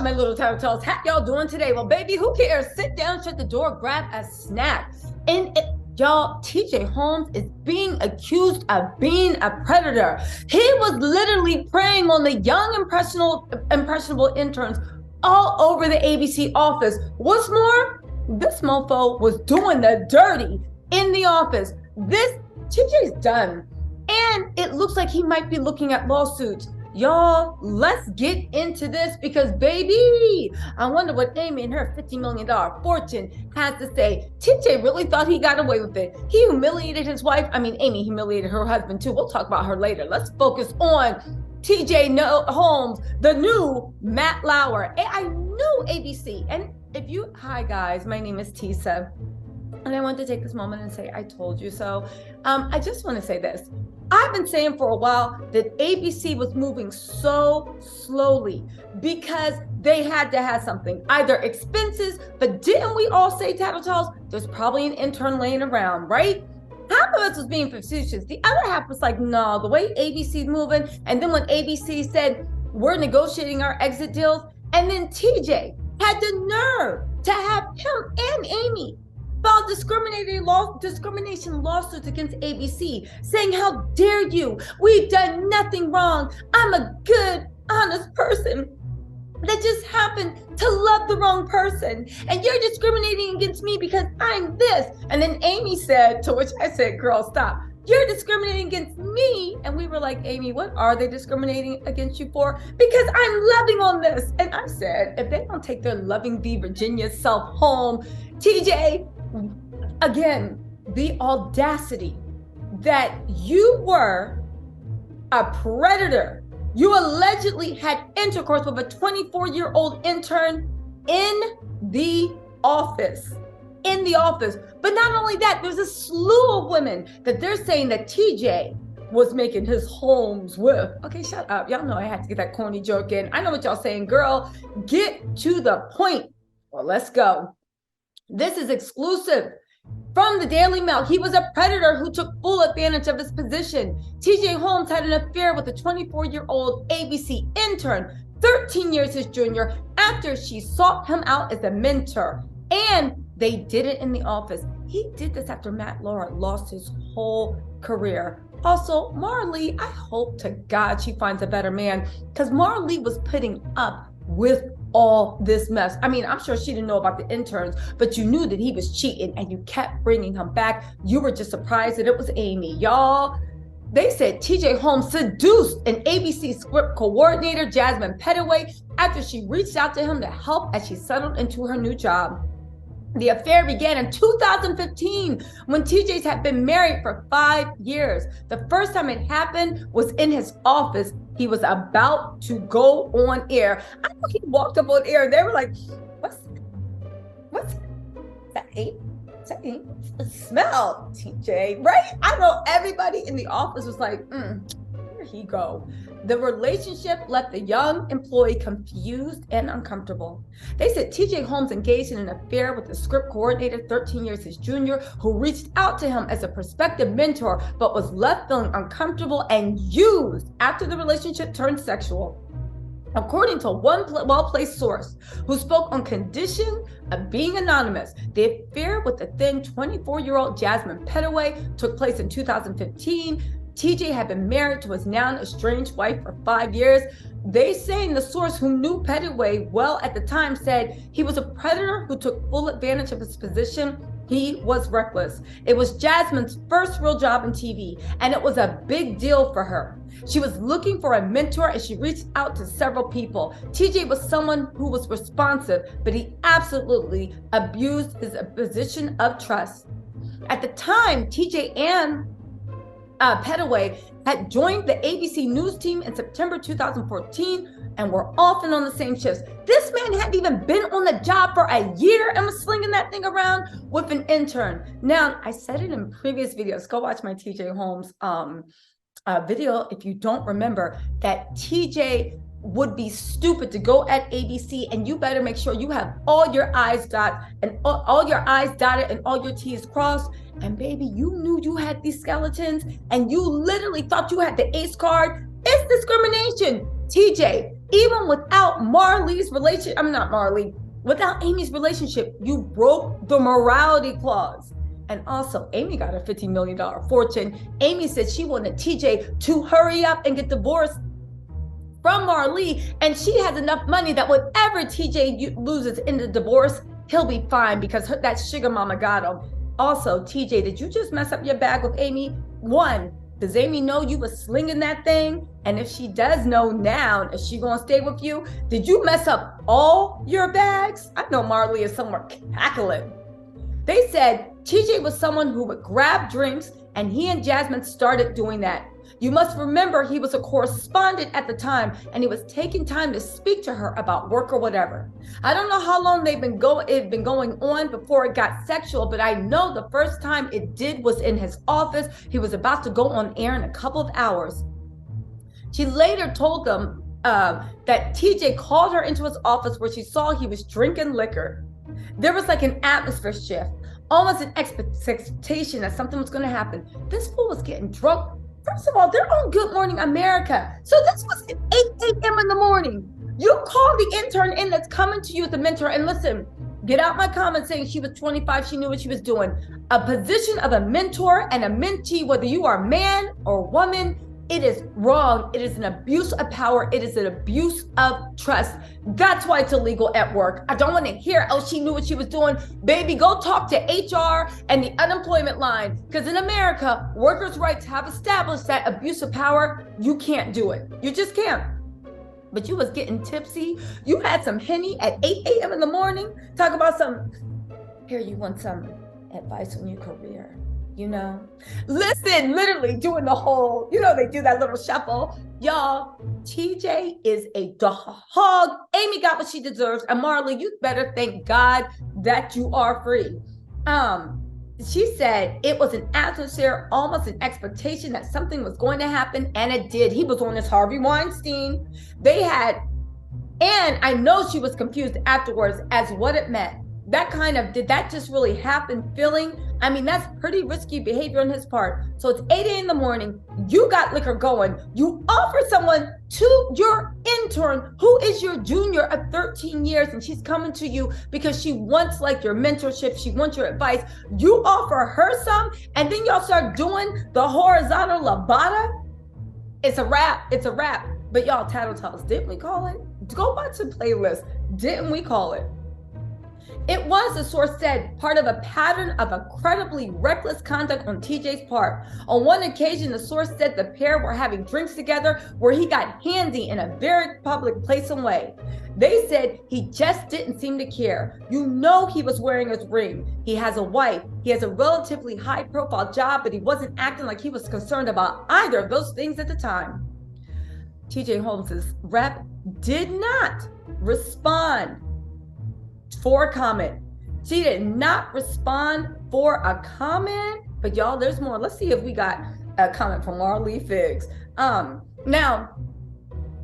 my little TisaTells? How y'all doing today? Well, baby, who cares? Sit down, shut the door, grab a snack. Y'all, TJ Holmes is being accused of being a predator. He was literally preying on the young, impressionable interns all over the ABC office. What's more, this mofo was doing the dirty in the office. TJ's done. And it looks like he might be looking at lawsuits. Y'all, let's get into this because, baby, I wonder what Amy and her $50 million fortune has to say. TJ really thought he got away with it. He humiliated his wife. I mean, Amy humiliated her husband too. We'll talk about her later. Let's focus on TJ Holmes, the new Matt Lauer. I knew ABC. And hi guys, my name is Tisa. And I want to take this moment and say, I told you so. I just want to say this. I've been saying for a while that ABC was moving so slowly because they had to have something, either expenses, but didn't we all say, TisaTells, there's probably an intern laying around, right? Half of us was being facetious. The other half was like, no, the way ABC's moving. And then when ABC said, we're negotiating our exit deals, and then TJ had the nerve to have him and Amy filed discrimination lawsuits against ABC, saying, how dare you? We've done nothing wrong. I'm a good, honest person that just happened to love the wrong person. And you're discriminating against me because I'm this. And then Amy said, to which I said, girl, stop. You're discriminating against me. And we were like, Amy, what are they discriminating against you for? Because I'm loving on this. And I said, if they don't take their loving V Virginia self home, TJ, again, the audacity that you were a predator. You allegedly had intercourse with a 24-year-old intern in the office. But not only that, there's a slew of women that they're saying that TJ was making his homes with. Okay, shut up. Y'all know I had to get that corny joke in. I know what y'all saying, girl. Get to the point. Well, let's go. This is exclusive from the Daily Mail. He was a predator who took full advantage of his position. TJ Holmes had an affair with a 24-year-old ABC intern, 13 years his junior, after she sought him out as a mentor. And they did it in the office. He did this after Matt Lauer lost his whole career. Also, Marley, I hope to God she finds a better man, because Marley was putting up with all this mess. I mean, I'm sure she didn't know about the interns, but you knew that he was cheating and you kept bringing him back. You were just surprised that it was Amy. Y'all, they said TJ Holmes seduced an ABC script coordinator, Jasmine Pettaway, after she reached out to him to help as she settled into her new job. The affair began in 2015 when TJ's had been married for 5 years. The first time it happened was in his office. He was about to go on air. I know he walked up on air. They were like, what's that? Smell, TJ, right? I know everybody in the office was like, here he go. The relationship left the young employee confused and uncomfortable. They said TJ Holmes engaged in an affair with a script coordinator, 13 years his junior, who reached out to him as a prospective mentor, but was left feeling uncomfortable and used after the relationship turned sexual. According to one well-placed source who spoke on condition of being anonymous, the affair with the then 24-year-old Jasmine Pettaway took place in 2015. TJ had been married to his now estranged wife for 5 years. They say the source who knew Pettaway well at the time said he was a predator who took full advantage of his position. He was reckless. It was Jasmine's first real job in TV, and it was a big deal for her. She was looking for a mentor, and she reached out to several people. TJ was someone who was responsive, but he absolutely abused his position of trust. At the time, TJ and Pettaway had joined the ABC News team in September 2014 and were often on the same shifts. This man hadn't even been on the job for a year and was slinging that thing around with an intern. Now, I said it in previous videos. Go watch my TJ Holmes video if you don't remember that TJ would be stupid to go at ABC, and you better make sure you have all your I's dotted and all your T's crossed. And baby, you knew you had these skeletons and you literally thought you had the ace card. It's discrimination. TJ, Even without without Amy's relationship, you broke the morality clause. And also, Amy got a $50 million fortune. Amy said she wanted TJ to hurry up and get divorced from Marlee, and she has enough money that whatever TJ loses in the divorce, he'll be fine because that sugar mama got him. Also, TJ, did you just mess up your bag with Amy? One, does Amy know you was slinging that thing? And if she does know now, is she gonna stay with you? Did you mess up all your bags? I know Marlee is somewhere cackling. They said TJ was someone who would grab drinks, and he and Jasmine started doing that. You must remember he was a correspondent at the time, and he was taking time to speak to her about work or whatever. I don't know how long it had been going on before it got sexual, but I know the first time it did was in his office. He was about to go on air in a couple of hours. She later told them that TJ called her into his office where she saw he was drinking liquor. There was like an atmosphere shift, almost an expectation that something was going to happen. This fool was getting drunk. First of all, they're on Good Morning America. So this was at 8 a.m. in the morning. You call the intern in that's coming to you as a mentor, and listen, get out my comments saying she was 25, she knew what she was doing. A position of a mentor and a mentee, whether you are man or woman, it is wrong. It is an abuse of power. It is an abuse of trust. That's why it's illegal at work. I don't want to hear, oh, she knew what she was doing. Baby, go talk to HR and the unemployment line. Because in America, workers' rights have established that abuse of power, you can't do it. You just can't. But you was getting tipsy. You had some Henny at 8 a.m. in the morning. Talk about some, here, you want some advice on your career. You know, listen, literally doing the whole, they do that little shuffle. Y'all, TJ is a dog. Amy got what she deserves. And Marlee, you better thank God that you are free. She said it was an atmosphere, almost an expectation that something was going to happen, and it did. He was on this Harvey Weinstein. And I know she was confused afterwards as what it meant. Did that just really happen feeling? I mean, that's pretty risky behavior on his part. So it's 8 a.m. in the morning. You got liquor going. You offer someone to your intern, who is your junior of 13 years, and she's coming to you because she wants like your mentorship. She wants your advice. You offer her some, and then y'all start doing the horizontal labada. It's a wrap. It's a wrap. But y'all, TisaTells, didn't we call it? Go watch the playlist. Didn't we call it? It was, the source said, part of a pattern of incredibly reckless conduct on TJ's part. On one occasion, the source said the pair were having drinks together where he got handsy in a very public place and way. They said he just didn't seem to care. You know he was wearing his ring. He has a wife. He has a relatively high-profile job, but he wasn't acting like he was concerned about either of those things at the time. TJ Holmes' rep did not respond for a comment. She did not respond for a comment, but y'all, there's more. Let's see if we got a comment from Marlee Figs. Now,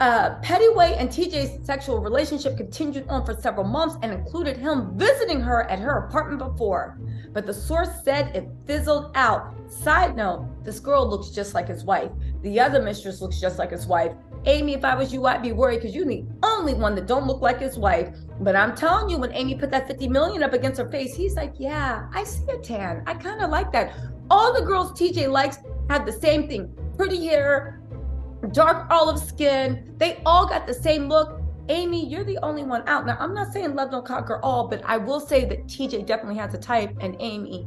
Pettyway and TJ's sexual relationship continued on for several months and included him visiting her at her apartment before, but the source said it fizzled out. Side note, this girl looks just like his wife. The other mistress looks just like his wife. Amy, if I was you, I'd be worried because you're the only one that don't look like his wife. But I'm telling you, when Amy put that 50 million up against her face, he's like, yeah, I see a tan. I kind of like that. All the girls TJ likes have the same thing. Pretty hair, dark olive skin. They all got the same look. Amy, you're the only one out. Now, I'm not saying love don't conquer all, but I will say that TJ definitely has a type, and Amy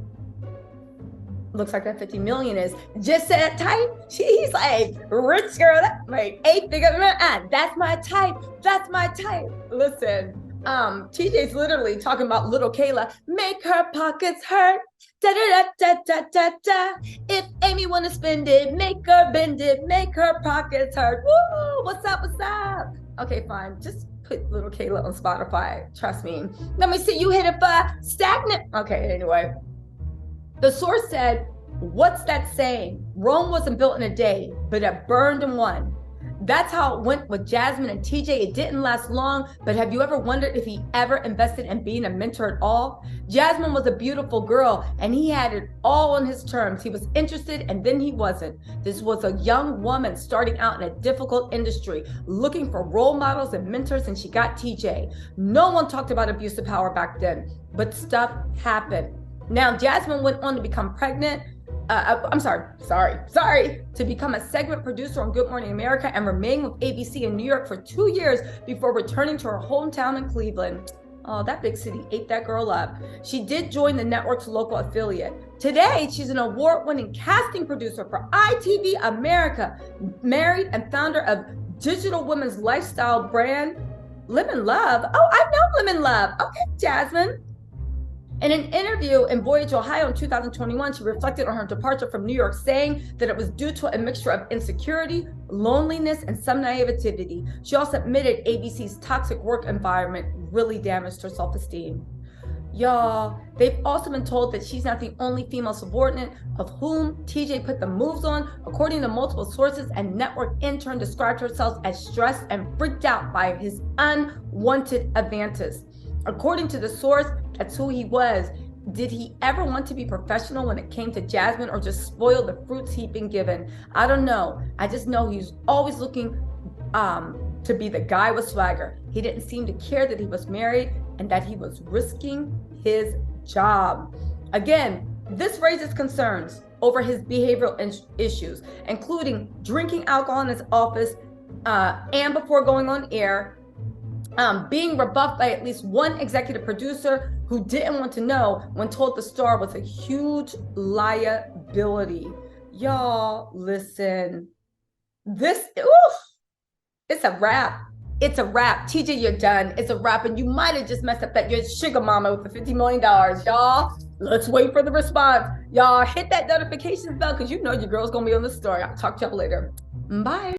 looks like that 50 million is just that type. He's like, rich girl, that's like 8 figure. That's my type. That's my type. Listen, TJ's literally talking about little Kayla. Make her pockets hurt. Da da da da da da. If Amy wanna spend it, make her bend it. Make her pockets hurt. Woo! What's up? What's up? Okay, fine. Just put little Kayla on Spotify. Trust me. Let me see you hit it for stagnant. Okay, anyway. The source said, what's that saying? Rome wasn't built in a day, but it burned in one. That's how it went with Jasmine and TJ. It didn't last long, but have you ever wondered if he ever invested in being a mentor at all? Jasmine was a beautiful girl, and he had it all on his terms. He was interested, and then he wasn't. This was a young woman starting out in a difficult industry, looking for role models and mentors, and she got TJ. No one talked about abuse of power back then, but stuff happened. Now, Jasmine went on to become pregnant. To become a segment producer on Good Morning America and remain with ABC in New York for 2 years before returning to her hometown in Cleveland. Oh, that big city ate that girl up. She did join the network's local affiliate. Today, she's an award-winning casting producer for ITV America, married and founder of digital women's lifestyle brand, Lemon Love. Oh, I know Lemon Love. Okay, Jasmine. In an interview in Voyage, Ohio in 2021, she reflected on her departure from New York, saying that it was due to a mixture of insecurity, loneliness, and some naivety. She also admitted ABC's toxic work environment really damaged her self-esteem. Y'all, they've also been told that she's not the only female subordinate of whom TJ put the moves on. According to multiple sources, a network intern described herself as stressed and freaked out by his unwanted advances. According to the source, that's who he was. Did he ever want to be professional when it came to Jasmine, or just spoil the fruits he'd been given? I don't know. I just know he's always looking to be the guy with swagger. He didn't seem to care that he was married and that he was risking his job. Again, this raises concerns over his behavioral issues, including drinking alcohol in his office and before going on air, being rebuffed by at least one executive producer who didn't want to know when told the star was a huge liability. Y'all, listen. It's a wrap. It's a wrap. TJ, you're done. It's a wrap. And you might have just messed up that your sugar mama with the $50 million. Y'all, let's wait for the response. Y'all, hit that notifications bell because you know your girl's going to be on the story. I'll talk to y'all later. Bye.